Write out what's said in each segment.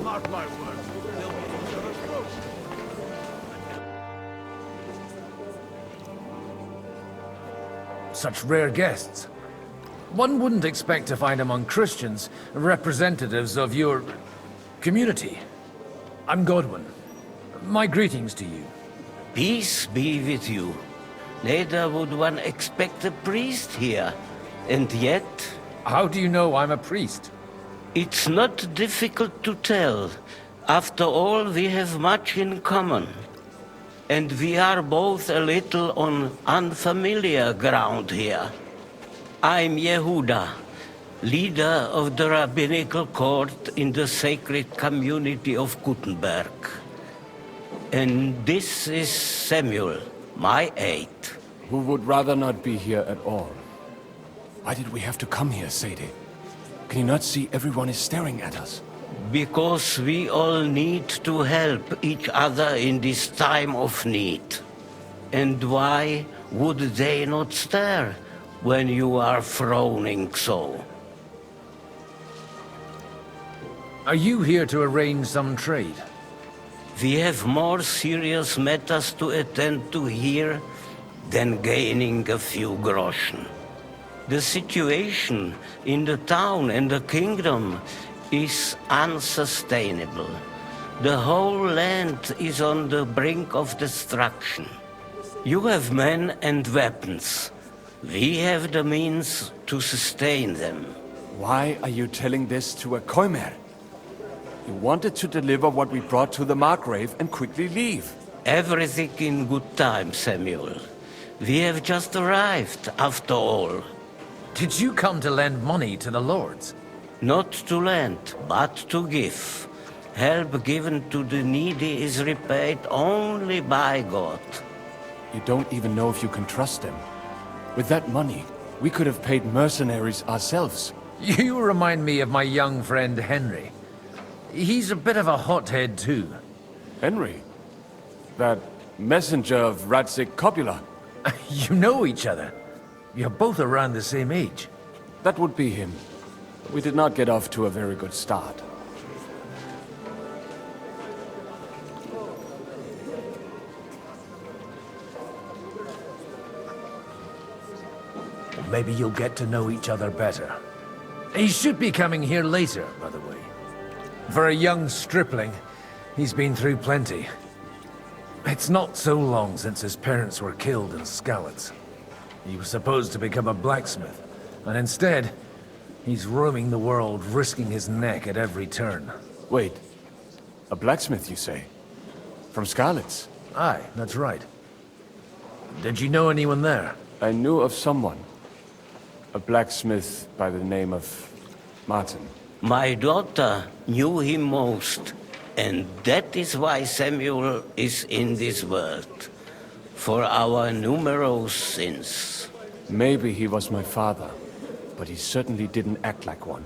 Mark my words, they'll be each other's throats. Such rare guests. One wouldn't expect to find among Christians representatives of your community. I'm Godwin. My greetings to you. Peace be with you. Neither would one expect a priest here. And yet, How do you know I'm a priest? it's not difficult to tell. After all, we have much in common. And we are both a little on unfamiliar ground here. I'm Yehuda, leader of the rabbinical court in the sacred community of Gutenberg. And this is Samuel, my aide. Who would rather not be here at all. Why did we have to come here, Sadie? Can you not see everyone is staring at us? Because we all need to help each other in this time of need. And why would they not stare when you are frowning so? Are you here to arrange some trade? We have more serious matters to attend to here than gaining a few groschen. The situation in the town and the kingdom is unsustainable. The whole land is on the brink of destruction. You have men and weapons. We have the means to sustain them. Why are you telling this to a Koimer? You wanted to deliver what we brought to the Margrave and quickly leave. Everything in good time, Samuel. We have just arrived, after all. Did you come to lend money to the lords? Not to lend, but to give. Help given to the needy is repaid only by God. You don't even know if you can trust them. With that money, we could have paid mercenaries ourselves. You remind me of my young friend Henry. He's a bit of a hothead too. Henry? That messenger of Radzik Copula? You know each other. You're both around the same age. That would be him. We did not get off to a very good start. Maybe you'll get to know each other better. He should be coming here later, by the way. For a young stripling, he's been through plenty. It's not so long since his parents were killed in Skalitz. He was supposed to become a blacksmith, and instead, he's roaming the world, risking his neck at every turn. Wait, a blacksmith, you say? From Skalitz? Aye, that's right. Did you know anyone there? I knew of someone. A blacksmith by the name of Martin. My daughter knew him most, and that is why Samuel is in this world. For our numerous sins. Maybe he was my father, but he certainly didn't act like one.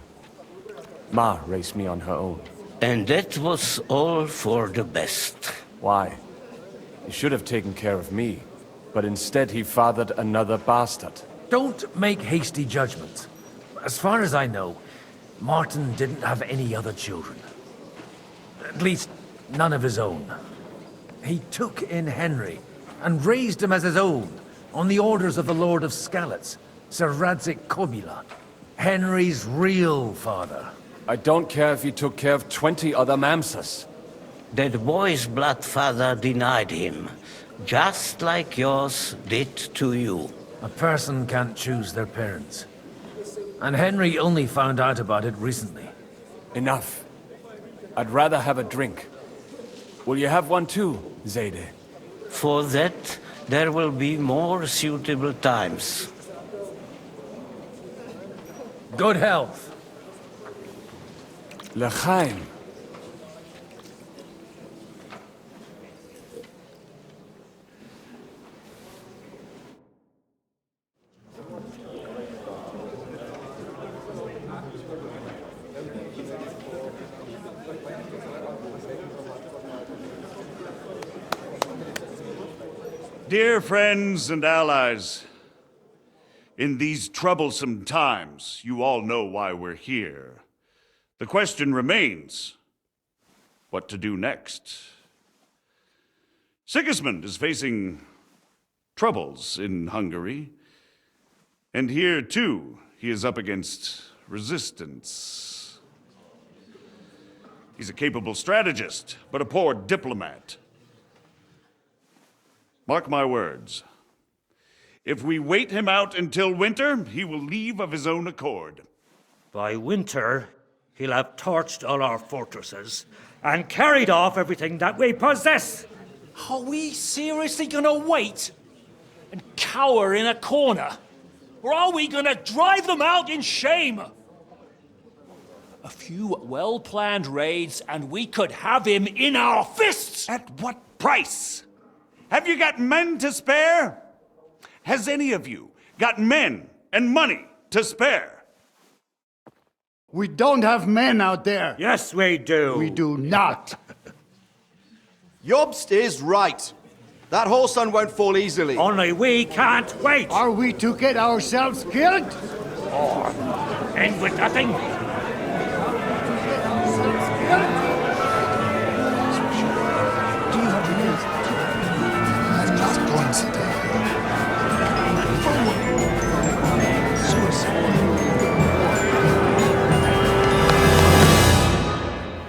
Ma raised me on her own. And that was all for the best. Why? He should have taken care of me, but instead he fathered another bastard. Don't make hasty judgments. As far as I know, Martin didn't have any other children. At least, none of his own. He took in Henry and raised him as his own, on the orders of the Lord of Skalitz, Sir Radzik Kobila, Henry's real father. I don't care if he took care of 20 other Mamsas. That boy's blood father denied him, just like yours did to you. A person can't choose their parents. And Henry only found out about it recently. Enough. I'd rather have a drink. Will you have one too, Zayde? For that, there will be more suitable times. Good health. L'chaim. Dear friends and allies, in these troublesome times, you all know why we're here. The question remains, what to do next. Sigismund is facing troubles in Hungary, and here, too, he is up against resistance. He's a capable strategist, but a poor diplomat. Mark my words. If we wait him out until winter, he will leave of his own accord. By winter, he'll have torched all our fortresses and carried off everything that we possess. Are we seriously gonna wait and cower in a corner? Or are we gonna drive them out in shame? A few well-planned raids and we could have him in our fists! At what price? Have you got men to spare? Has any of you got men and money to spare? We don't have men out there. Yes, we do. We do not. Jobst is right. That whole sun won't fall easily. Only we can't wait. Are we to get ourselves killed? End with nothing.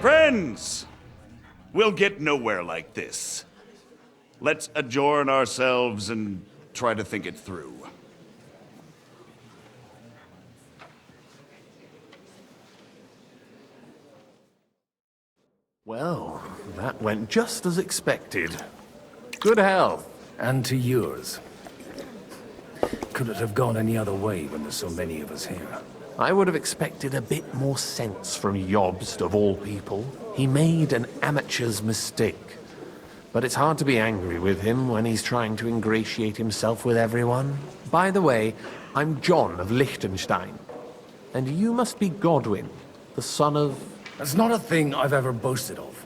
Friends, we'll get nowhere like this. Let's adjourn ourselves and try to think it through. Well, that went just as expected. Good health. And to yours. Could it have gone any other way when there's so many of us here? I would have expected a bit more sense from Jobst, of all people. He made an amateur's mistake. But it's hard to be angry with him when he's trying to ingratiate himself with everyone. By the way, I'm John of Liechtenstein. And you must be Godwin, the son of... That's not a thing I've ever boasted of.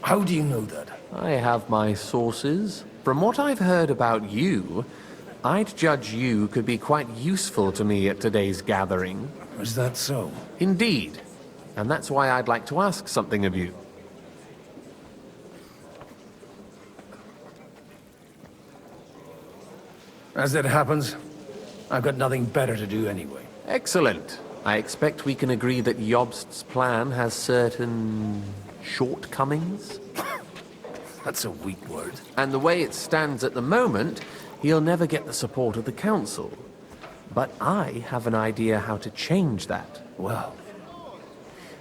How do you know that? I have my sources. From what I've heard about you, I'd judge you could be quite useful to me at today's gathering. Is that so? Indeed. And that's why I'd like to ask something of you. As it happens, I've got nothing better to do anyway. Excellent. I expect we can agree that Jobst's plan has certain... shortcomings? That's a weak word. And the way it stands at the moment, he'll never get the support of the Council. But I have an idea how to change that. Well,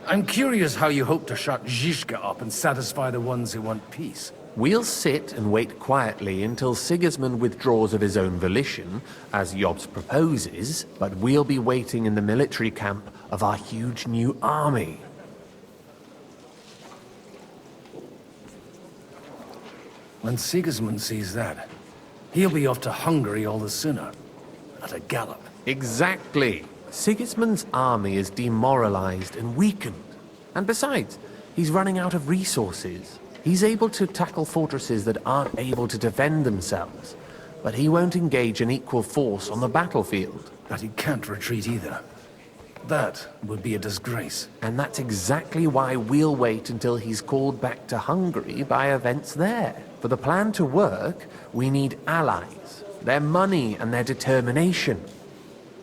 I'm curious how you hope to shut Zizka up and satisfy the ones who want peace. We'll sit and wait quietly until Sigismund withdraws of his own volition, as Jobst proposes, but we'll be waiting in the military camp of our huge new army. When Sigismund sees that, he'll be off to Hungary all the sooner. At a gallop. Exactly. Sigismund's army is demoralized and weakened. And besides, he's running out of resources. He's able to tackle fortresses that aren't able to defend themselves. But he won't engage an equal force on the battlefield. But he can't retreat either. That would be a disgrace. And that's exactly why we'll wait until he's called back to Hungary by events there. For the plan to work, we need allies, their money and their determination.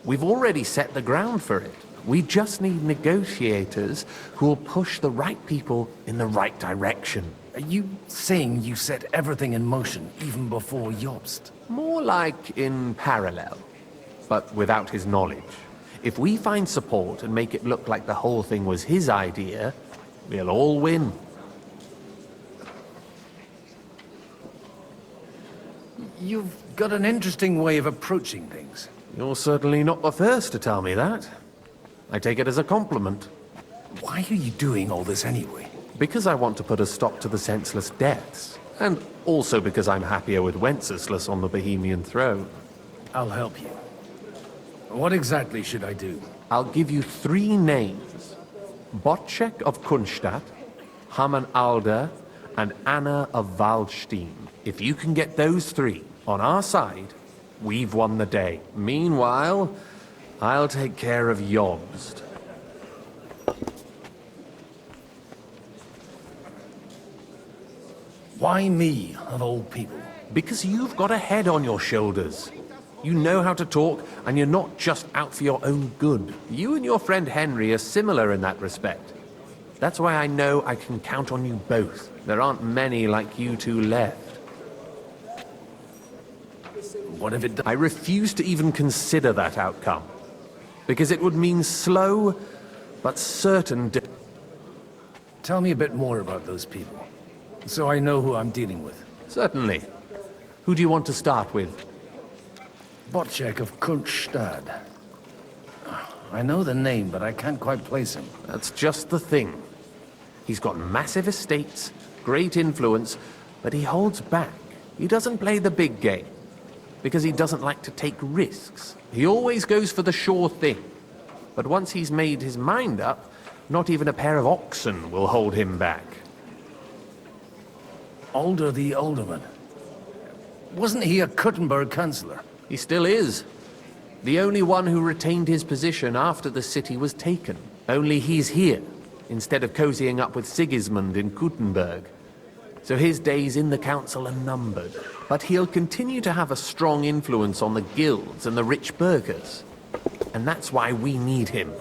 We've already set the ground for it. We just need negotiators who'll push the right people in the right direction. Are you saying you set everything in motion even before Jobst? More like in parallel, but without his knowledge. If we find support and make it look like the whole thing was his idea, we'll all win. You've got an interesting way of approaching things. You're certainly not the first to tell me that. I take it as a compliment. Why are you doing all this anyway? Because I want to put a stop to the senseless deaths. And also because I'm happier with Wenceslas on the Bohemian throne. I'll help you. What exactly should I do? I'll give you 3 names. Botchek of Kunstadt, Haman Alder, and Anna of Waldstein. If you can get those 3 on our side, we've won the day. Meanwhile, I'll take care of Jobst. Why me, of all people? Because you've got a head on your shoulders. You know how to talk, and you're not just out for your own good. You and your friend Henry are similar in that respect. That's why I know I can count on you both. There aren't many like you two left. What if it... I refuse to even consider that outcome. Because it would mean slow, but certain... Tell me a bit more about those people, so I know who I'm dealing with. Certainly. Who do you want to start with? Bocek of Kunststadt. I know the name, but I can't quite place him. That's just the thing. He's got massive estates, great influence, but he holds back. He doesn't play the big game, because he doesn't like to take risks. He always goes for the sure thing. But once he's made his mind up, not even a pair of oxen will hold him back. Alder the Alderman. Wasn't he a Kuttenberg councillor? He still is. The only one who retained his position after the city was taken. Only he's here, instead of cozying up with Sigismund in Kuttenberg. So his days in the council are numbered. But he'll continue to have a strong influence on the guilds and the rich burghers. And that's why we need him.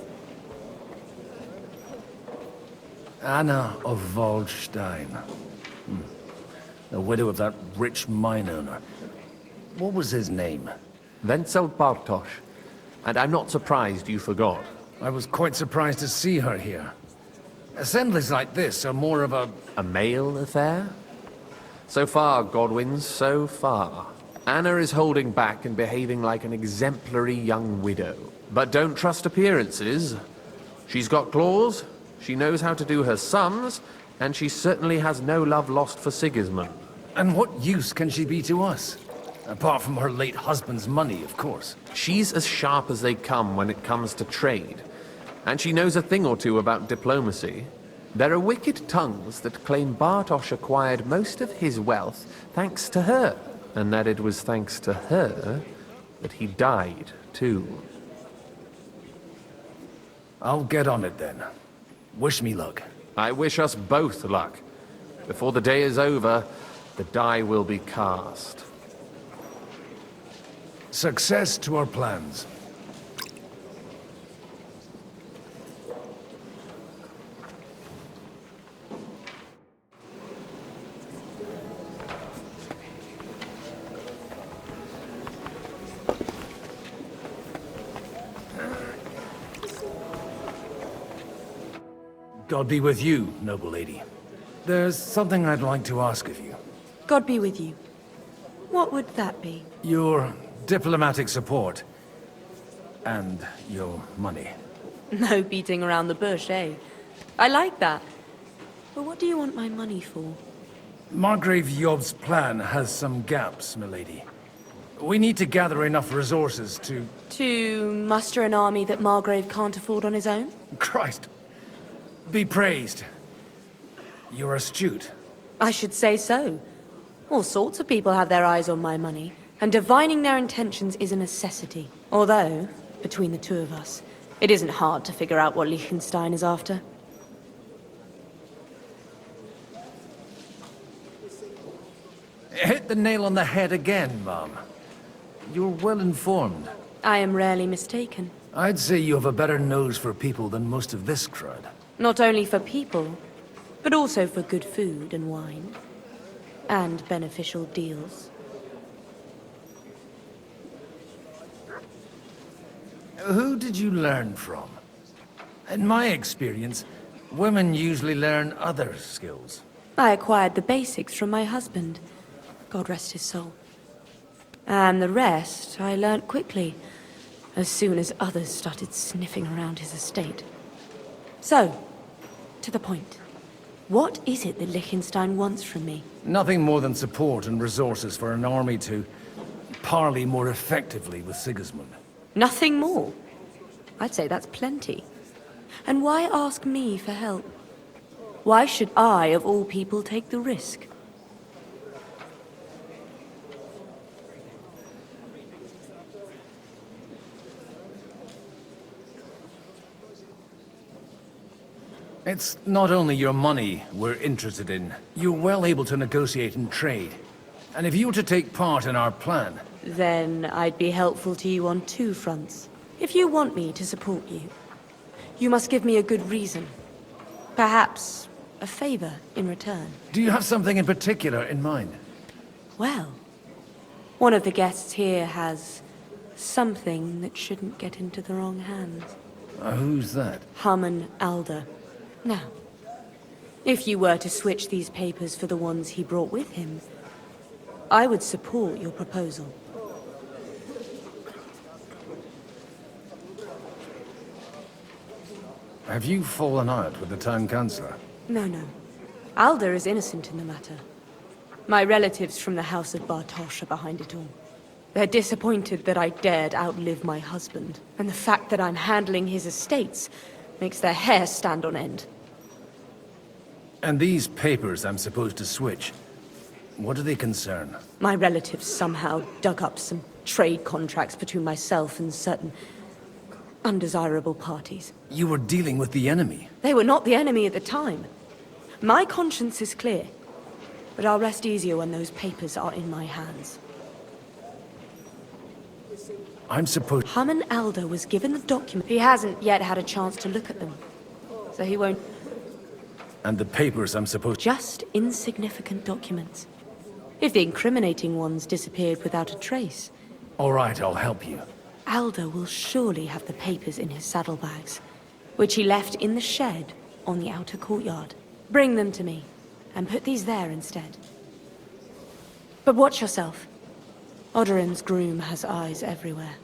Anna of Waldstein. The widow of that rich mine owner. What was his name? Wenzel Bartosz. And I'm not surprised you forgot. I was quite surprised to see her here. Assemblies like this are more of a male affair? So far, Godwin, so far. Anna is holding back and behaving like an exemplary young widow. But don't trust appearances. She's got claws, she knows how to do her sums, and she certainly has no love lost for Sigismund. And what use can she be to us? Apart from her late husband's money, of course. She's as sharp as they come when it comes to trade. And she knows a thing or two about diplomacy. There are wicked tongues that claim Bartosz acquired most of his wealth thanks to her. And that it was thanks to her that he died, too. I'll get on it then. Wish me luck. I wish us both luck. Before the day is over, the die will be cast. Success to our plans. God be with you, noble lady. There's something I'd like to ask of you. God be with you. What would that be? Your diplomatic support. And your money. No beating around the bush, eh? I like that. But what do you want my money for? Margrave Yob's plan has some gaps, milady. We need to gather enough resources to... To muster an army that Margrave can't afford on his own? Christ. Be praised. You're astute. I should say so. All sorts of people have their eyes on my money, and divining their intentions is a necessity. Although, between the two of us, it isn't hard to figure out what Liechtenstein is after. Hit the nail on the head again, Mom. You're well informed. I am rarely mistaken. I'd say you have a better nose for people than most of this crowd. Not only for people, but also for good food and wine. And beneficial deals. Who did you learn from? In my experience, women usually learn other skills. I acquired the basics from my husband. God rest his soul. And the rest I learnt quickly, as soon as others started sniffing around his estate. So, to the point. What is it that Liechtenstein wants from me? Nothing more than support and resources for an army to parley more effectively with Sigismund. Nothing more? I'd say that's plenty. And why ask me for help? Why should I, of all people, take the risk? It's not only your money we're interested in. You're well able to negotiate and trade. And if you were to take part in our plan... Then I'd be helpful to you on two fronts. If you want me to support you, you must give me a good reason. Perhaps a favor in return. Do you have something in particular in mind? Well, one of the guests here has something that shouldn't get into the wrong hands. Who's that? Harmon Alder. Now, if you were to switch these papers for the ones he brought with him, I would support your proposal. Have you fallen out with the town councillor? No. Alder is innocent in the matter. My relatives from the House of Bartosz are behind it all. They're disappointed that I dared outlive my husband, and the fact that I'm handling his estates makes their hair stand on end. And these papers I'm supposed to switch, what do they concern? My relatives somehow dug up some trade contracts between myself and certain undesirable parties. You were dealing with the enemy. They were not the enemy at the time. My conscience is clear, but I'll rest easier when those papers are in my hands. I'm supposed... Harmon Alder was given the document. He hasn't yet had a chance to look at them, so he won't... And the papers I'm supposed... Just insignificant documents. If the incriminating ones disappeared without a trace... All right, I'll help you. Alder will surely have the papers in his saddlebags, which he left in the shed on the outer courtyard. Bring them to me, and put these there instead. But watch yourself. Odorin's groom has eyes everywhere.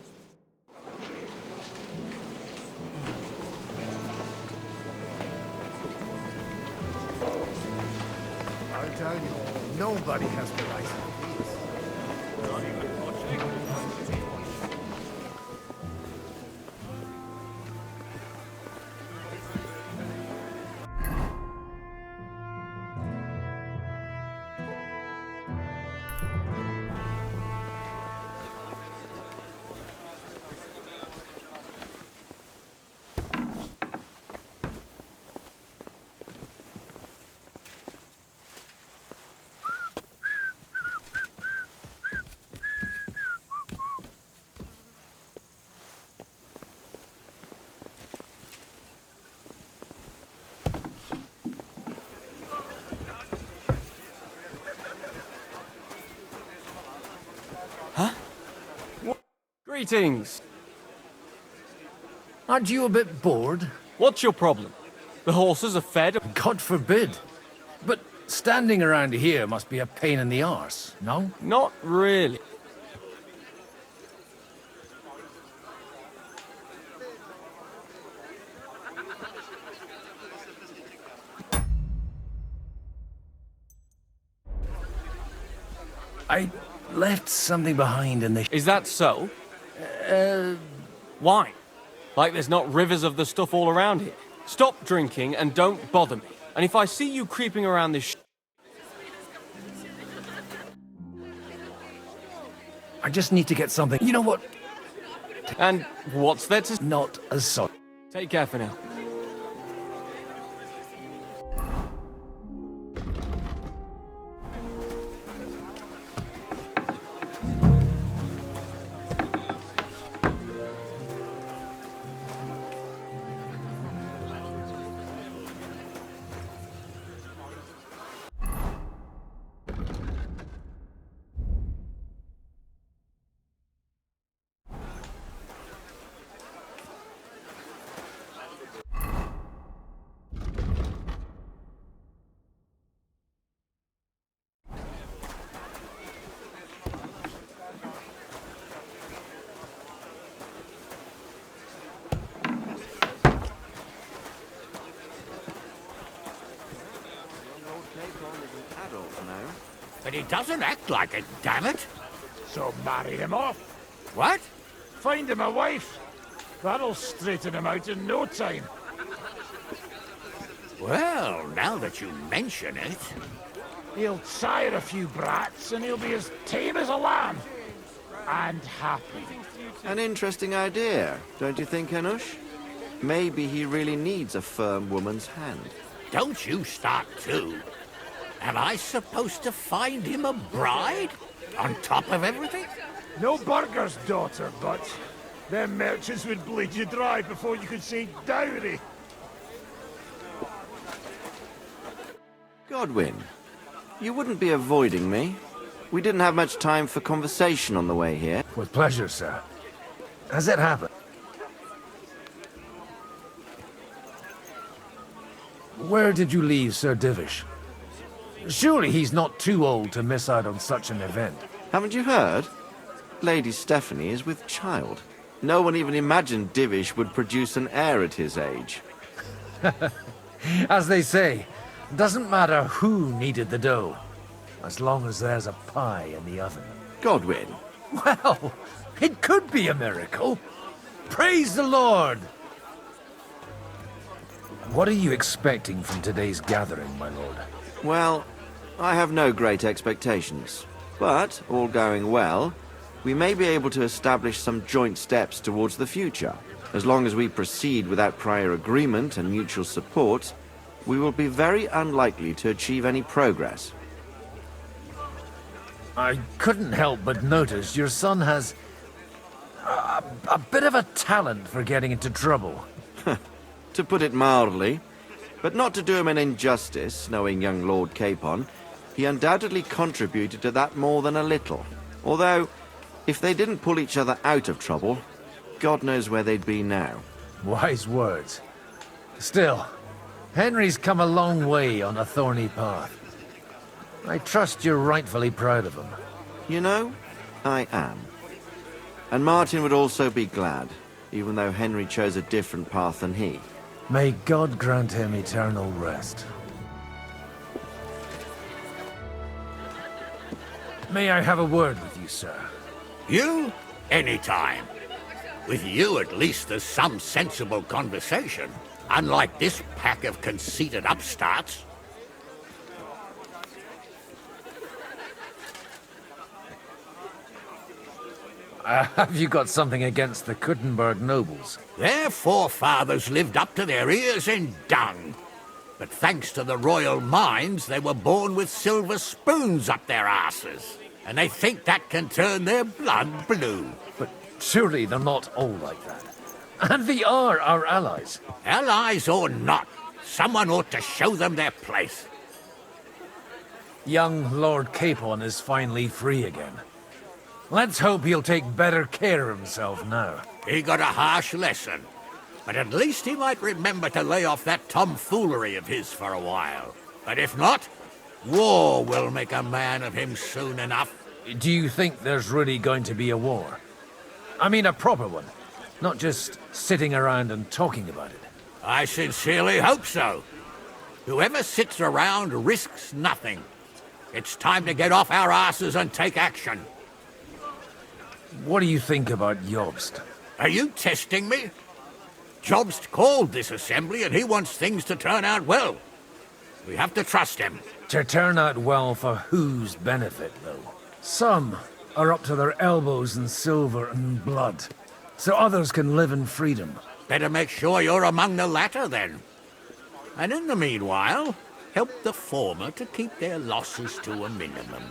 I tell you, nobody has the right to peace. Greetings. Aren't you a bit bored? What's your problem? The horses are fed. God forbid. But standing around here must be a pain in the arse, no? Not really. I left something behind in the... Is that so? Why? Like there's not rivers of the stuff all around here. Stop drinking and don't bother me. And if I see you creeping around this I just need to get something... You know what? And what's there to... Not as sorry. Take care for now. But he doesn't act like it, damn it. So marry him off. What? Find him a wife. That'll straighten him out in no time. Well, now that you mention it... He'll sire a few brats and he'll be as tame as a lamb. And happy. An interesting idea, don't you think, Hanush? Maybe he really needs a firm woman's hand. Don't you start too. Am I supposed to find him a bride? On top of everything? No burger's daughter, but them merchants would bleed you dry before you could say dowry. Godwin, you wouldn't be avoiding me. We didn't have much time for conversation on the way here. With pleasure, sir. Has it happened? Where did you leave Sir Divish? Surely he's not too old to miss out on such an event. Haven't you heard? Lady Stephanie is with child. No one even imagined Divish would produce an heir at his age. As they say, doesn't matter who needed the dough, as long as there's a pie in the oven. Godwin. Well, it could be a miracle. Praise the Lord! What are you expecting from today's gathering, my lord? Well, I have no great expectations. But, all going well, we may be able to establish some joint steps towards the future. As long as we proceed without prior agreement and mutual support, we will be very unlikely to achieve any progress. I couldn't help but notice your son has a bit of a talent for getting into trouble. To put it mildly, but not to do him an injustice, knowing young Lord Capon, he undoubtedly contributed to that more than a little. Although, if they didn't pull each other out of trouble, God knows where they'd be now. Wise words. Still, Henry's come a long way on a thorny path. I trust you're rightfully proud of him. You know, I am. And Martin would also be glad, even though Henry chose a different path than he. May God grant him eternal rest. May I have a word with you, sir? You? Anytime. With you, at least, there's some sensible conversation. Unlike this pack of conceited upstarts. Have you got something against the Kuttenberg nobles? Their forefathers lived up to their ears in dung. But thanks to the royal mines, they were born with silver spoons up their asses. And they think that can turn their blood blue. But surely they're not all like that. And they are our allies. Allies or not, someone ought to show them their place. Young Lord Capon is finally free again. Let's hope he'll take better care of himself now. He got a harsh lesson. But at least he might remember to lay off that tomfoolery of his for a while. But if not, war will make a man of him soon enough. Do you think there's really going to be a war? I mean a proper one, not just sitting around and talking about it. I sincerely hope so. Whoever sits around risks nothing. It's time to get off our asses and take action. What do you think about Jobst? Are you testing me? Jobst called this assembly and he wants things to turn out well. We have to trust him. To turn out well for whose benefit, though? Some are up to their elbows in silver and blood, so others can live in freedom. Better make sure you're among the latter, then. And in the meanwhile, help the former to keep their losses to a minimum.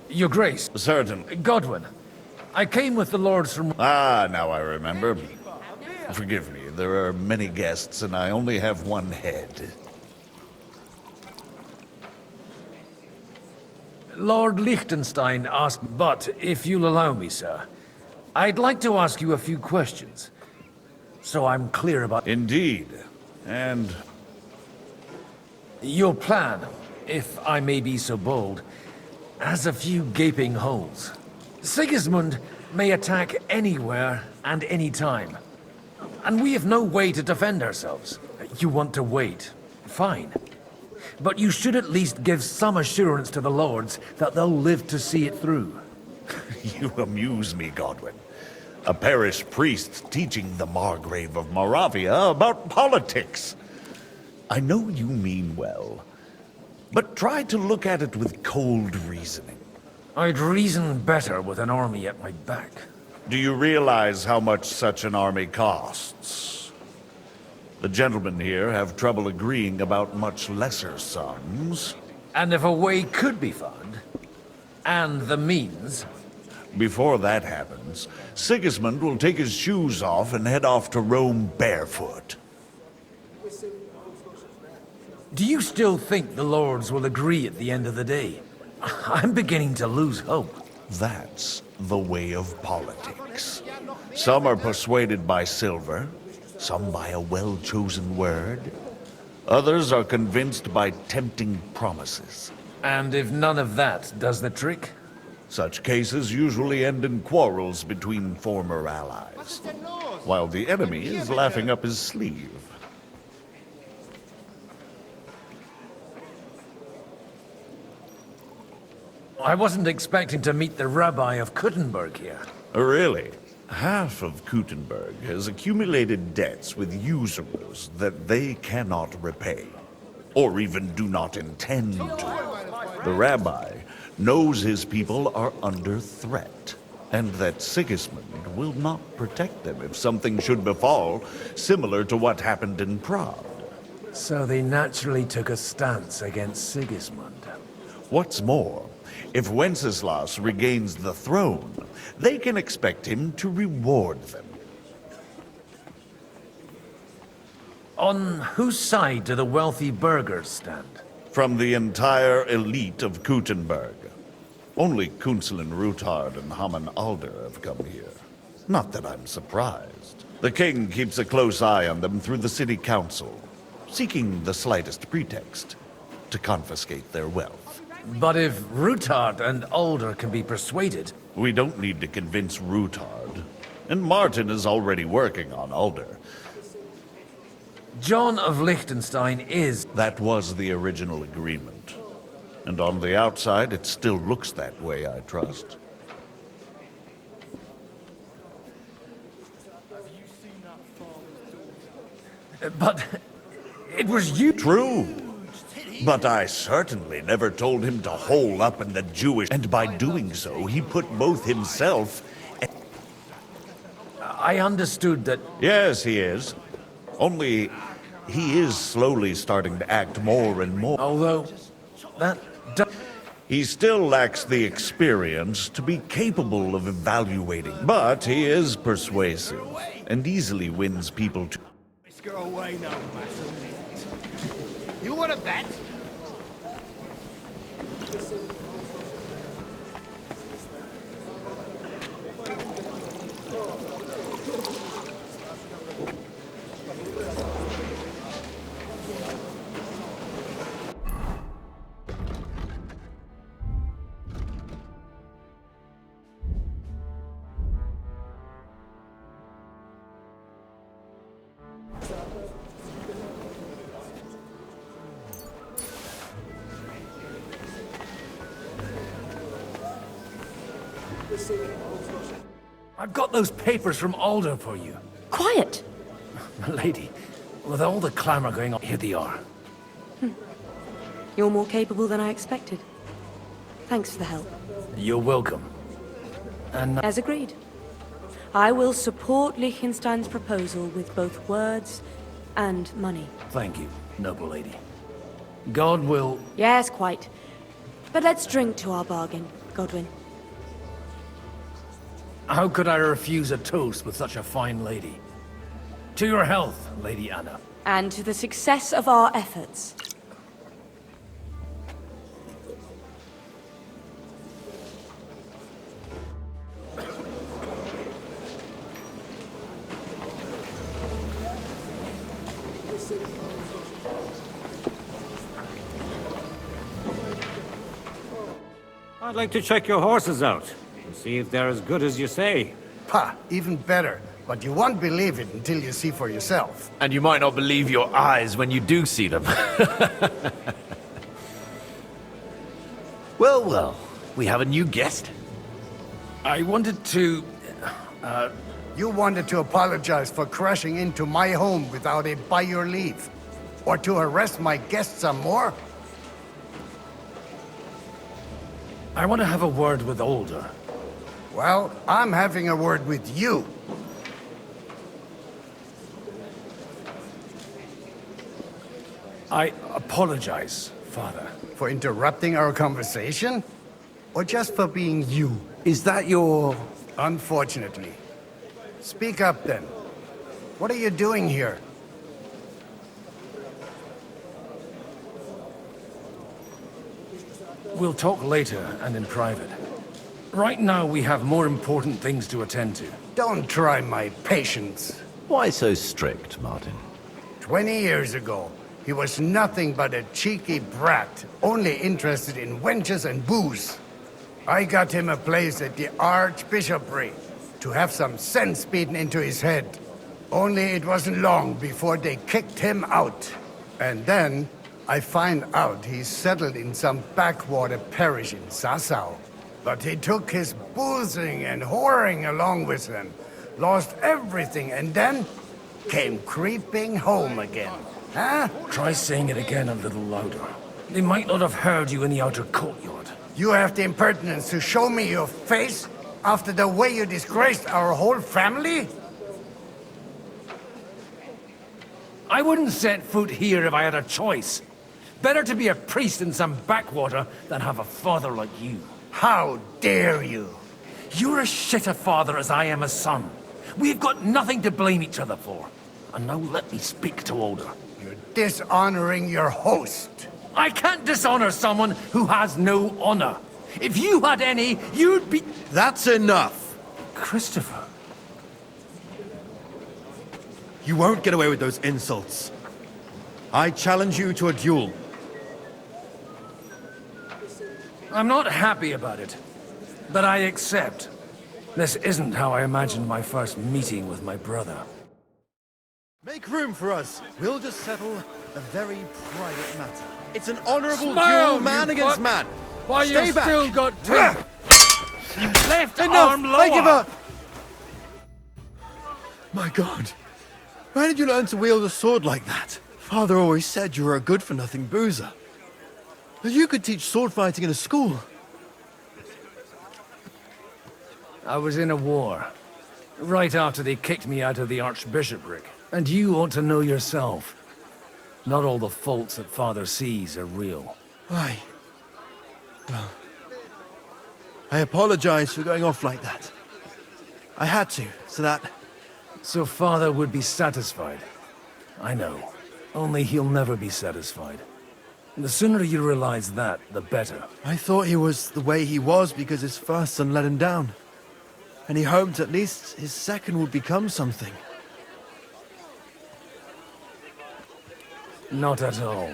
Your Grace. Certain. Godwin. I came with the lords from... Ah, now I remember. Forgive me, there are many guests, and I only have one head. Lord Liechtenstein asked, but if you'll allow me, sir, I'd like to ask you a few questions, so I'm clear about... Indeed. And... Your plan, if I may be so bold, has a few gaping holes. Sigismund may attack anywhere and any time, and we have no way to defend ourselves. You want to wait. Fine. But you should at least give some assurance to the lords that they'll live to see it through. You amuse me, Godwin. A parish priest teaching the Margrave of Moravia about politics. I know you mean well, but try to look at it with cold reasoning. I'd reason better with an army at my back. Do you realize how much such an army costs? The gentlemen here have trouble agreeing about much lesser sums. And if a way could be found, and the means... Before that happens, Sigismund will take his shoes off and head off to Rome barefoot. Do you still think the lords will agree at the end of the day? I'm beginning to lose hope. That's the way of politics. Some are persuaded by silver, some by a well-chosen word. Others are convinced by tempting promises. And if none of that does the trick? Such cases usually end in quarrels between former allies, while the enemy is laughing up his sleeve. I wasn't expecting to meet the Rabbi of Kuttenberg here. Really? Half of Kuttenberg has accumulated debts with usurers that they cannot repay, or even do not intend to. The rabbi knows his people are under threat, and that Sigismund will not protect them if something should befall, similar to what happened in Prague. So they naturally took a stance against Sigismund. What's more, if Wenceslas regains the throne, they can expect him to reward them. On whose side do the wealthy burghers stand? From the entire elite of Kuttenberg. Only Kunzelin Ruthard and Haman Alder have come here. Not that I'm surprised. The king keeps a close eye on them through the city council, seeking the slightest pretext to confiscate their wealth. But if Ruthard and Alder can be persuaded... We don't need to convince Ruthard. And Martin is already working on Alder. John of Liechtenstein is... That was the original agreement. And on the outside, it still looks that way, I trust. But... it was you... True. But I certainly never told him to hole up in the Jewish... And by doing so, he put both himself... I understood that... Yes, he is. Only, he is slowly starting to act more and more. Although, that... He still lacks the experience to be capable of evaluating. But he is persuasive, and easily wins people to... Go away now, master. You want a bet? I've got those papers from Alder for you. Quiet! Lady, with all the clamor going on, here they are. You're more capable than I expected. Thanks for the help. You're welcome. And As agreed. I will support Liechtenstein's proposal with both words and money. thank you, noble lady. God will... Yes, quite. But let's drink to our bargain, Godwin. How could I refuse a toast with such a fine lady? To your health, Lady Anna. And to the success of our efforts. I'd like to check your horses out and see if they're as good as you say. Pah, even better. But you won't believe it until you see for yourself. And you might not believe your eyes when you do see them. Well, well, we have a new guest. I wanted to... You wanted to apologize for crashing into my home without it by your leave. Or to harass my guests some more? I want to have a word with Older. Well, I'm having a word with you. I apologize, Father. For interrupting our conversation? Or just for being you? Is that your... Unfortunately. Speak up then. What are you doing here? We'll talk later and in private. Right now we have more important things to attend to. Don't try my patience. Why so strict, Martin? 20 years ago, he was nothing but a cheeky brat, only interested in wenches and booze. I got him a place at the Archbishopric to have some sense beaten into his head. Only it wasn't long before they kicked him out. And then I find out he's settled in some backwater parish in Sassau. But he took his boozing and whoring along with him, lost everything, and then came creeping home again. Huh? Try saying it again a little louder. They might not have heard you in the outer courtyard. You have the impertinence to show me your face after the way you disgraced our whole family? I wouldn't set foot here if I had a choice. Better to be a priest in some backwater than have a father like you. How dare you? You're as shit a father as I am a son. We've got nothing to blame each other for. And now let me speak to Older. You're dishonoring your host. I can't dishonor someone who has no honor. If you had any, you'd be... That's enough! Christopher. You won't get away with those insults. I challenge you to a duel. I'm not happy about it, but I accept. This isn't how I imagined my first meeting with my brother. Make room for us. We'll just settle a very private matter. It's an honorable Smile, duel, man you against fuck. man. Why, Stay you back. still got two. Left Enough! arm lower. I give up! My God. Where did you learn to wield a sword like that? Father always said you were a good-for-nothing boozer. But you could teach sword fighting in a school. I was in a war. Right after they kicked me out of the Archbishopric. And you ought to know yourself. Not all the faults that Father sees are real. Why? Well, I apologize for going off like that. I had to, so that... So Father would be satisfied. I know. Only he'll never be satisfied. The sooner you realize that, the better. I thought he was the way he was because his first son let him down. And he hoped at least his second would become something. Not at all.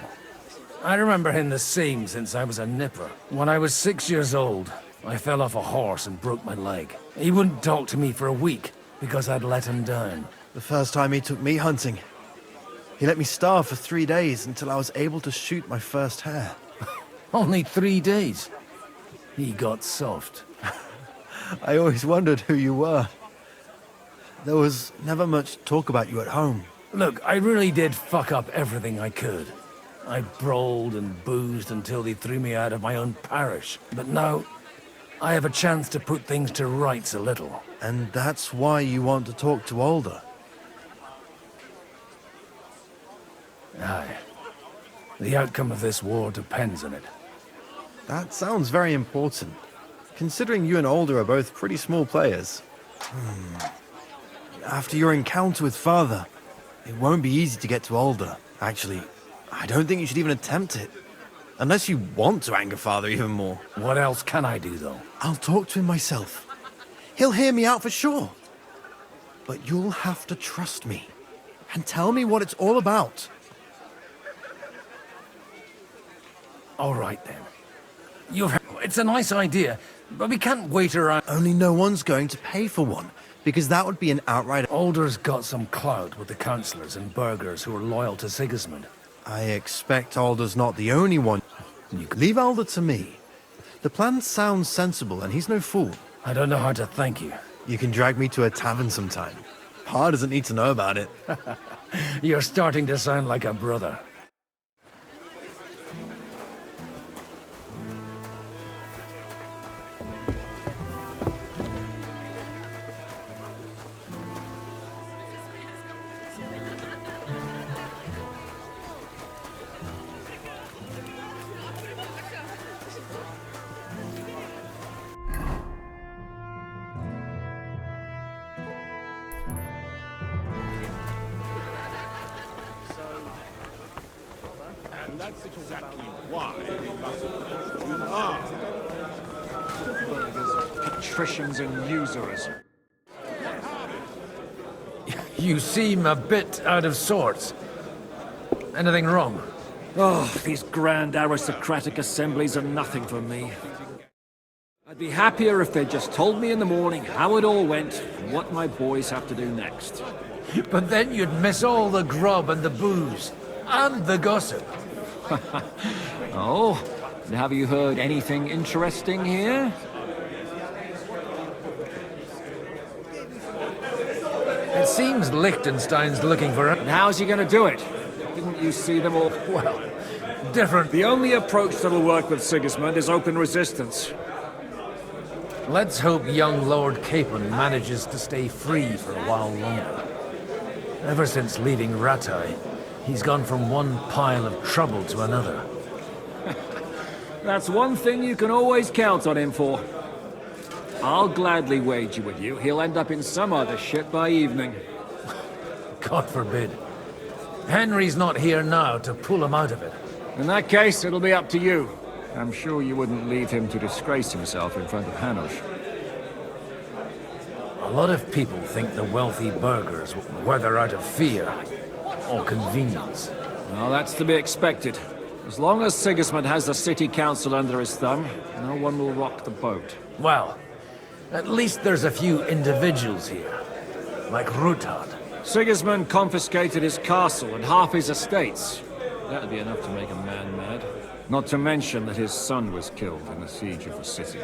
I remember him the same since I was a nipper. When I was 6 years old, I fell off a horse and broke my leg. He wouldn't talk to me for a week because I'd let him down. The first time he took me hunting, he let me starve for 3 days until I was able to shoot my first hare. Only 3 days. He got soft. I always wondered who you were. There was never much talk about you at home. Look, I really did fuck up everything I could. I brawled and boozed until they threw me out of my own parish. But now, I have a chance to put things to rights a little. And that's why you want to talk to Alder? Aye. The outcome of this war depends on it. That sounds very important, considering you and Alder are both pretty small players. After your encounter with Father, it won't be easy to get to Alder. Actually, I don't think you should even attempt it. Unless you want to anger Father even more. What else can I do, though? I'll talk to him myself. He'll hear me out for sure. But you'll have to trust me and tell me what it's all about. All right, then. It's a nice idea, but we can't wait around. Only no one's going to pay for one, because that would be an outright... Alder's got some clout with the councillors and burghers who are loyal to Sigismund. I expect Alder's not the only one. You can leave Alder to me. The plan sounds sensible, and he's no fool. I don't know how to thank you. You can drag me to a tavern sometime. Pa doesn't need to know about it. You're starting to sound like a brother. That's exactly why we must push too hard. Patricians and usurers. You seem a bit out of sorts. Anything wrong? Oh, these grand aristocratic assemblies are nothing for me. I'd be happier if they just told me in the morning how it all went and what my boys have to do next. But then you'd miss all the grub and the booze. And the gossip. Oh, and have you heard anything interesting here? It seems Liechtenstein's looking for it. And how's he gonna do it? Didn't you see them all? Well, different. The only approach that'll work with Sigismund is open resistance. Let's hope young Lord Capon manages to stay free for a while longer. Ever since leaving Rattay, he's gone from one pile of trouble to another. That's one thing you can always count on him for. I'll gladly wager with you he'll end up in some other shit by evening. God forbid. Henry's not here now to pull him out of it. In that case, it'll be up to you. I'm sure you wouldn't leave him to disgrace himself in front of Hanush. A lot of people think the wealthy burghers whether out of fear or convenience. Well, that's to be expected. As long as Sigismund has the city council under his thumb, no one will rock the boat. Well, at least there's a few individuals here, like Ruthard. Sigismund confiscated his castle and half his estates. That'd be enough to make a man mad. Not to mention that his son was killed in the siege of the city.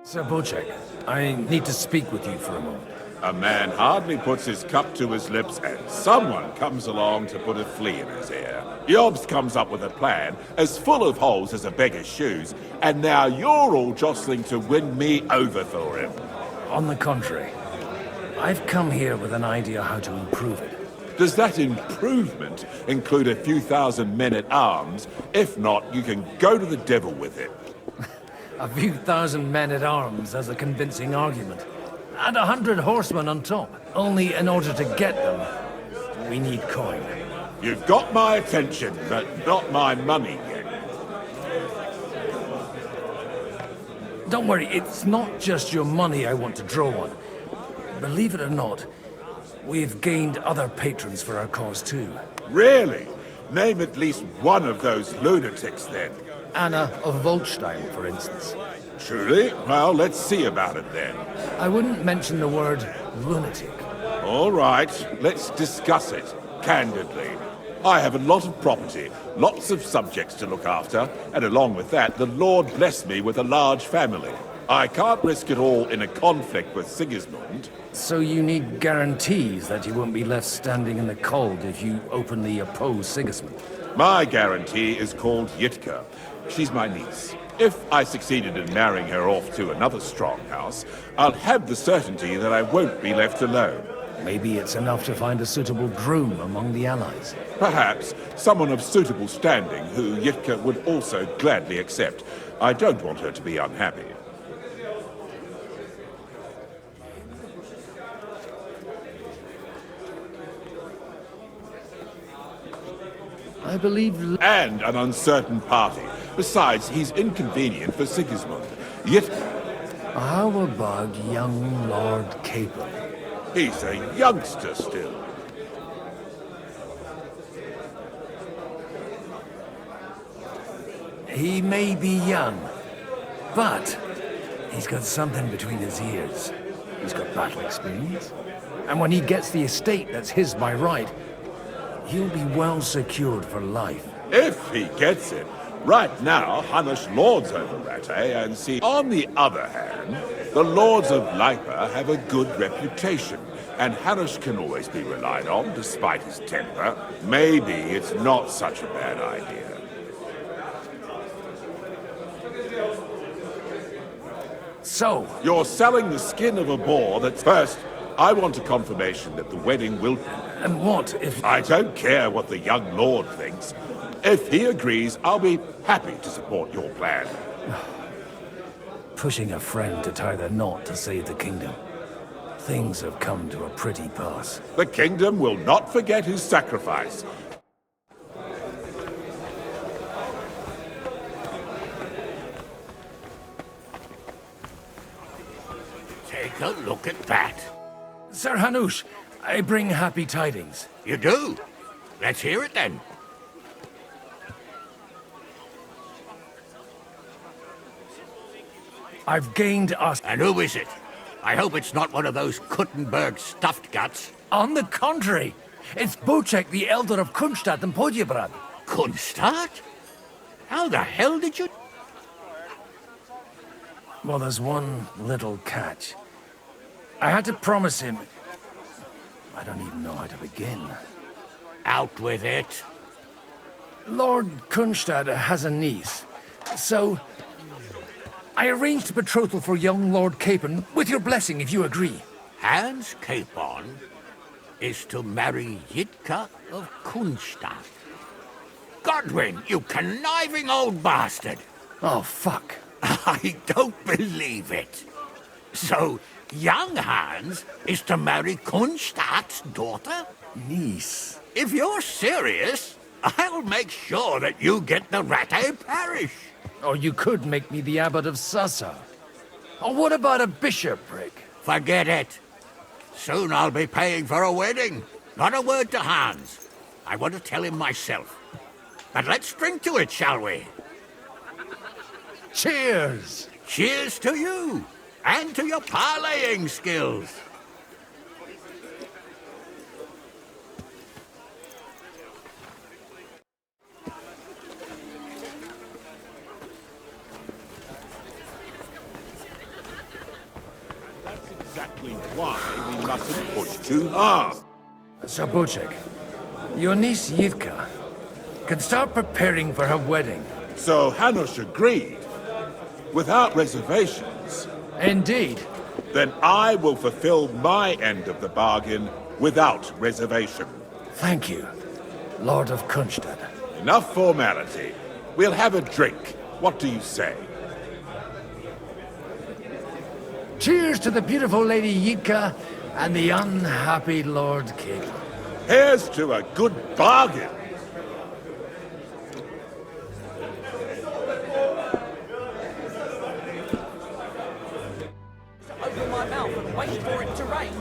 Sir Bocek, I need to speak with you for a moment. A man hardly puts his cup to his lips and someone comes along to put a flea in his ear. Yobs comes up with a plan as full of holes as a beggar's shoes, and now you're all jostling to win me over for him. On the contrary, I've come here with an idea how to improve it. Does that improvement include a few thousand men-at-arms? If not, you can go to the devil with it. A few thousand men-at-arms as a convincing argument. And 100 horsemen on top. Only in order to get them, we need coin. You've got my attention, but not my money yet. Don't worry, it's not just your money I want to draw on. Believe it or not, we've gained other patrons for our cause too. Really? Name at least one of those lunatics then. Anna of Volstein, for instance. Truly? Well, let's see about it then. I wouldn't mention the word lunatic. All right, let's discuss it, candidly. I have a lot of property, lots of subjects to look after, and along with that, the Lord blessed me with a large family. I can't risk it all in a conflict with Sigismund. So you need guarantees that you won't be left standing in the cold if you openly oppose Sigismund? My guarantee is called Yitka. She's my niece. If I succeeded in marrying her off to another strong house, I'll have the certainty that I won't be left alone. Maybe it's enough to find a suitable groom among the allies. Perhaps someone of suitable standing who Yitka would also gladly accept. I don't want her to be unhappy. I believe... And an uncertain party. Besides, he's inconvenient for Sigismund. How about young Lord Capel? He's a youngster still. He may be young, but he's got something between his ears. He's got battle experience. And when he gets the estate that's his by right, he'll be well secured for life. If he gets it. Right now, Hanush lords over Rattay and see. On the other hand, the lords of Lipa have a good reputation, and Hanush can always be relied on despite his temper. Maybe it's not such a bad idea. So? You're selling the skin of a boar that's first. I want a confirmation that the wedding will... And what if... I don't care what the young lord thinks. If he agrees, I'll be happy to support your plan. Pushing a friend to tie the knot to save the kingdom. Things have come to a pretty pass. The kingdom will not forget his sacrifice. Take a look at that. Sir Hanush, I bring happy tidings. You do? Let's hear it then. I've gained us... And who is it? I hope it's not one of those Kuttenberg stuffed guts. On the contrary, it's Bocek, the elder of Kunstadt and Podjebrad. Kunstadt? How the hell did you... Well, there's one little catch. I had to promise him... I don't even know how to begin. Out with it. Lord Kunstadt has a niece, so... I arranged a betrothal for young Lord Capon, with your blessing if you agree. Hans Capon is to marry Yitka of Kunstadt. Godwin, you conniving old bastard! Oh, fuck. I don't believe it. So, young Hans is to marry Kunstadt's daughter? Niece. If you're serious, I'll make sure that you get the Rattay parish. Or you could make me the abbot of Sassa. Or what about a bishopric? Forget it. Soon I'll be paying for a wedding. Not a word to Hans. I want to tell him myself. But let's drink to it, shall we? Cheers! Cheers to you, and to your parleying skills. Exactly why we mustn't push too hard. Sir Bocek, your niece Yitka can start preparing for her wedding. So Hanush agreed, without reservations. Indeed. Then I will fulfill my end of the bargain without reservation. Thank you, Lord of Kunstadt. Enough formality. We'll have a drink. What do you say? Cheers to the beautiful Lady Yitka and the unhappy Lord Capel. Here's to a good bargain. Open my mouth and wait for it to rain.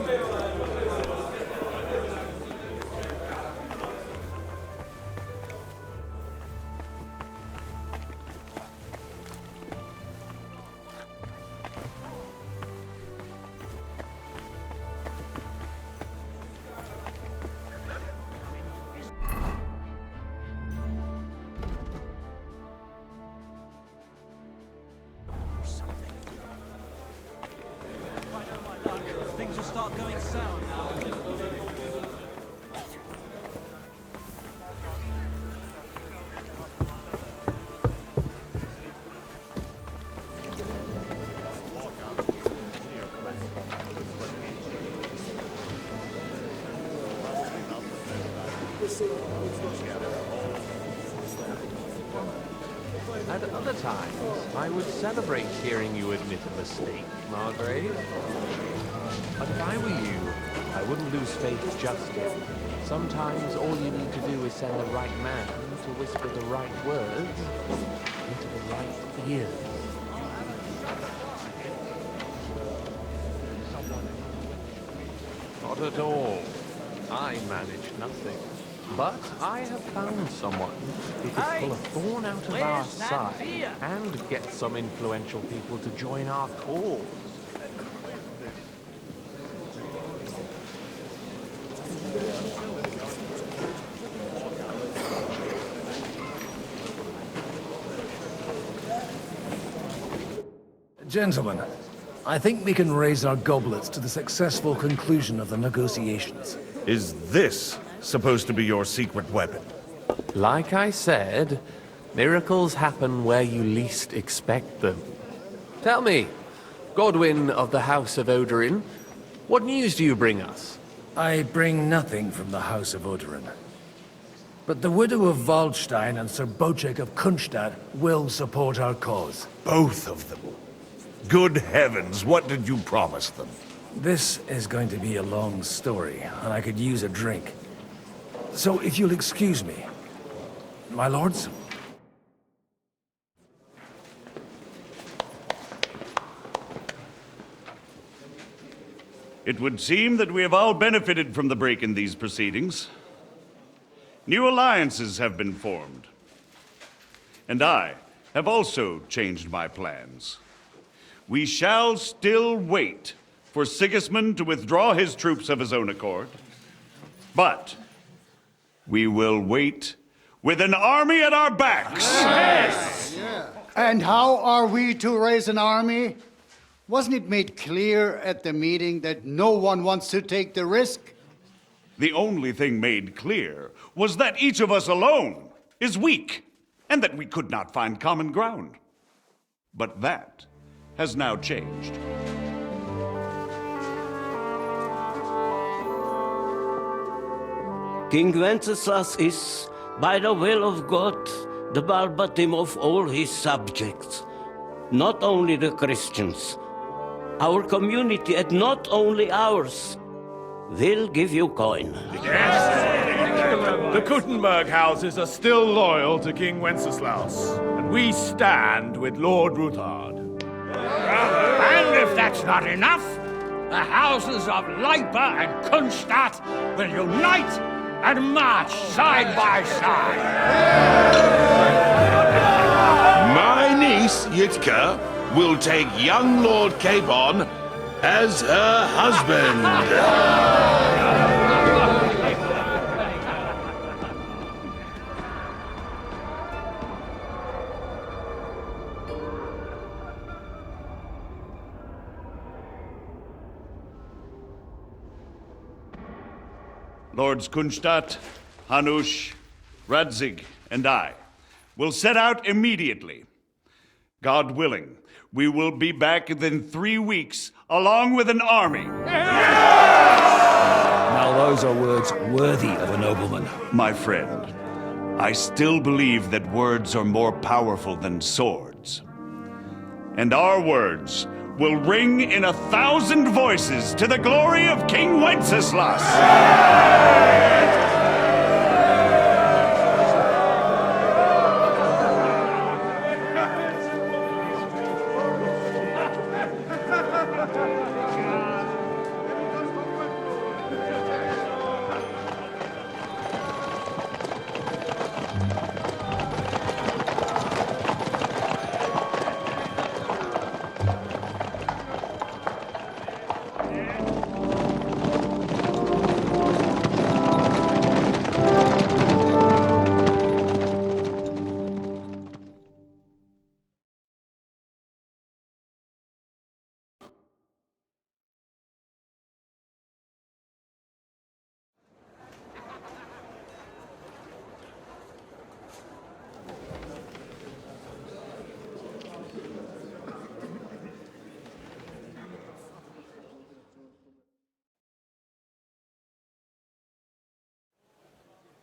start going sour now. At other times, I would celebrate hearing you admit a mistake, Margrave. But if I were you, I wouldn't lose faith just yet. Sometimes all you need to do is send the right man to whisper the right words into the right ears. Not at all. I manage nothing. But I have found someone who could pull a thorn out of our side and get some influential people to join our cause. Gentlemen, I think we can raise our goblets to the successful conclusion of the negotiations. Is this supposed to be your secret weapon? Like I said, miracles happen where you least expect them. Tell me, Godwin of the House of Odorin, what news do you bring us? I bring nothing from the House of Odorin. But the widow of Waldstein and Sir Bocek of Kunstadt will support our cause. Both of them? Good heavens, what did you promise them? This is going to be a long story, and I could use a drink. So if you'll excuse me, my lords? It would seem that we have all benefited from the break in these proceedings. New alliances have been formed. And I have also changed my plans. We shall still wait for Sigismund to withdraw his troops of his own accord, but we will wait with an army at our backs. Yes! And how are we to raise an army? Wasn't it made clear at the meeting that no one wants to take the risk? The only thing made clear was that each of us alone is weak, and that we could not find common ground. But that has now changed. King Wenceslas is, by the will of God, the balbatim of all his subjects, not only the Christians. Our community, and not only ours, will give you coin. The Kuttenberg houses are still loyal to King Wenceslas, and we stand with Lord Ruthard. And if that's not enough, the houses of Leipa and Kunstadt will unite and march side by side. My niece, Yitka, will take young Lord Capon as her husband. Lords Kunstadt, Hanush, Radzig, and I will set out immediately. God willing, we will be back within 3 weeks, along with an army. Now those are words worthy of a nobleman. My friend, I still believe that words are more powerful than swords. And our words will ring in 1,000 voices to the glory of King Wenceslas!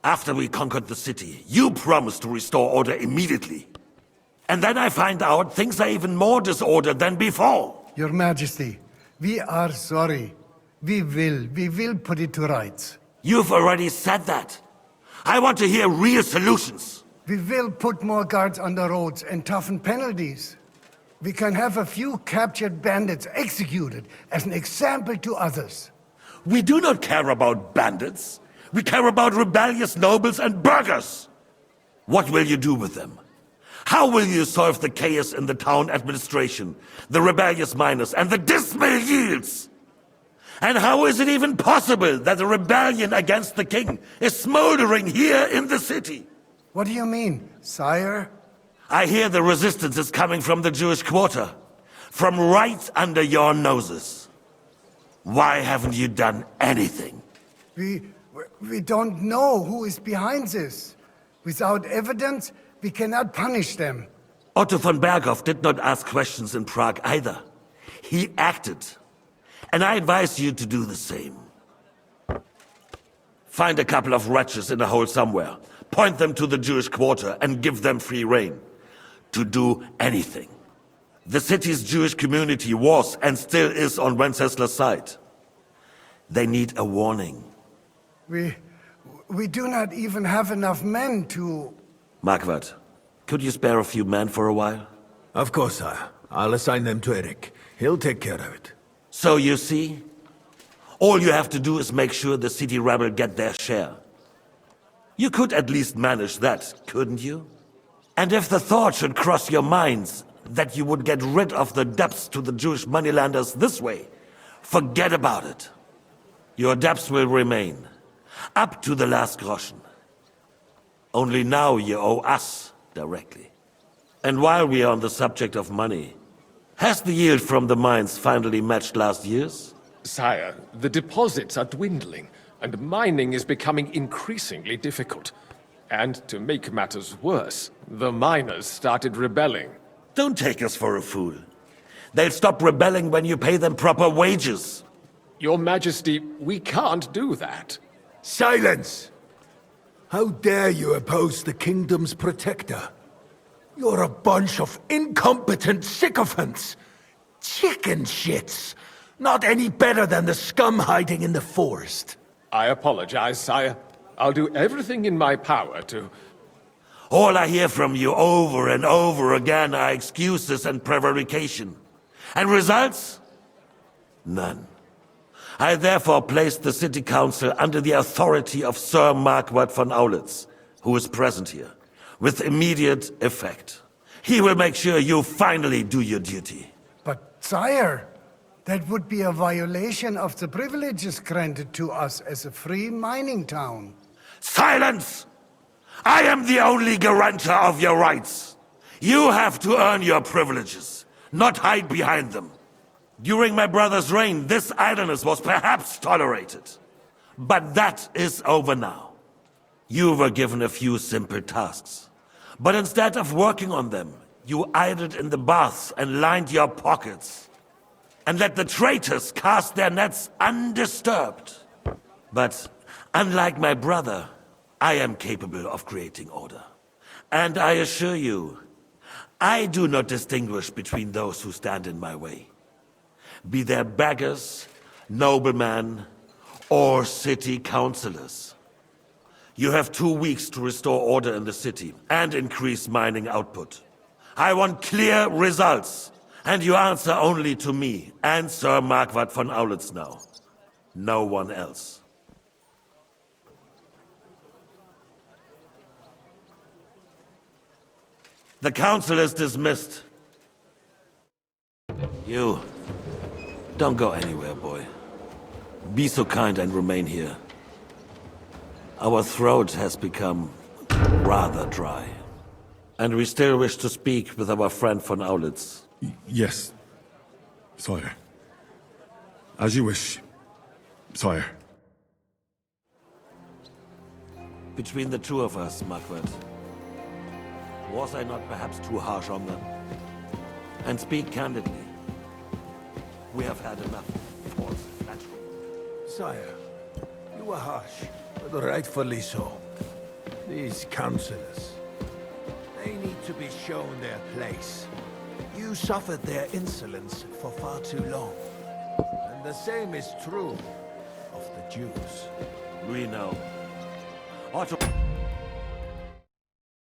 After we conquered the city, you promised to restore order immediately. And then I find out things are even more disordered than before. Your Majesty, we are sorry. We will put it to rights. You've already said that. I want to hear real solutions. We will put more guards on the roads and toughen penalties. We can have a few captured bandits executed as an example to others. We do not care about bandits. We care about rebellious nobles and burghers. What will you do with them? How will you solve the chaos in the town administration, the rebellious miners, and the dismal yields? And how is it even possible that a rebellion against the king is smoldering here in the city? What do you mean, sire? I hear the resistance is coming from the Jewish quarter, from right under your noses. Why haven't you done anything? We don't know who is behind this. Without evidence, we cannot punish them. Otto von Berghoff did not ask questions in Prague either. He acted. And I advise you to do the same. Find a couple of wretches in a hole somewhere, point them to the Jewish quarter, and give them free rein to do anything. The city's Jewish community was and still is on Wencesla's side. They need a warning. We do not even have enough men to... Marquardt, could you spare a few men for a while? Of course, sire. I'll assign them to Eric. He'll take care of it. So you see, all you have to do is make sure the city rebel get their share. You could at least manage that, couldn't you? And if the thought should cross your minds that you would get rid of the debts to the Jewish moneylanders this way, forget about it. Your debts will remain, up to the last groschen. Only now you owe us directly. And while we are on the subject of money, has the yield from the mines finally matched last year's? Sire, the deposits are dwindling, and mining is becoming increasingly difficult. And to make matters worse, the miners started rebelling. Don't take us for a fool. They'll stop rebelling when you pay them proper wages. Your Majesty, we can't do that. Silence! How dare you oppose the kingdom's protector? You're a bunch of incompetent sycophants! Chicken shits! Not any better than the scum hiding in the forest. I apologize, sire. I'll do everything in my power to... All I hear from you over and over again are excuses and prevarication. And results? None. I therefore placed the city council under the authority of Sir Marquardt von Aulitz, who is present here, with immediate effect. He will make sure you finally do your duty. But, sire, that would be a violation of the privileges granted to us as a free mining town. Silence! I am the only guarantor of your rights. You have to earn your privileges, not hide behind them. During my brother's reign, this idleness was perhaps tolerated. But that is over now. You were given a few simple tasks. But instead of working on them, you idled in the baths and lined your pockets. And let the traitors cast their nets undisturbed. But unlike my brother, I am capable of creating order. And I assure you, I do not distinguish between those who stand in my way. Be they beggars, noblemen, or city councillors. You have 2 weeks to restore order in the city and increase mining output. I want clear results, and you answer only to me and Sir Marquardt von Aulitz now. No one else. The council is dismissed. You, don't go anywhere, boy. Be so kind and remain here. Our throat has become rather dry. And we still wish to speak with our friend von Aulitz. Yes, sire. As you wish, sire. Between the two of us, Marquardt, was I not perhaps too harsh on them? And speak candidly. We have had enough false flattery. Sire, you were harsh, but rightfully so. These councillors. They need to be shown their place. You suffered their insolence for far too long. And the same is true of the Jews. We know. Otto...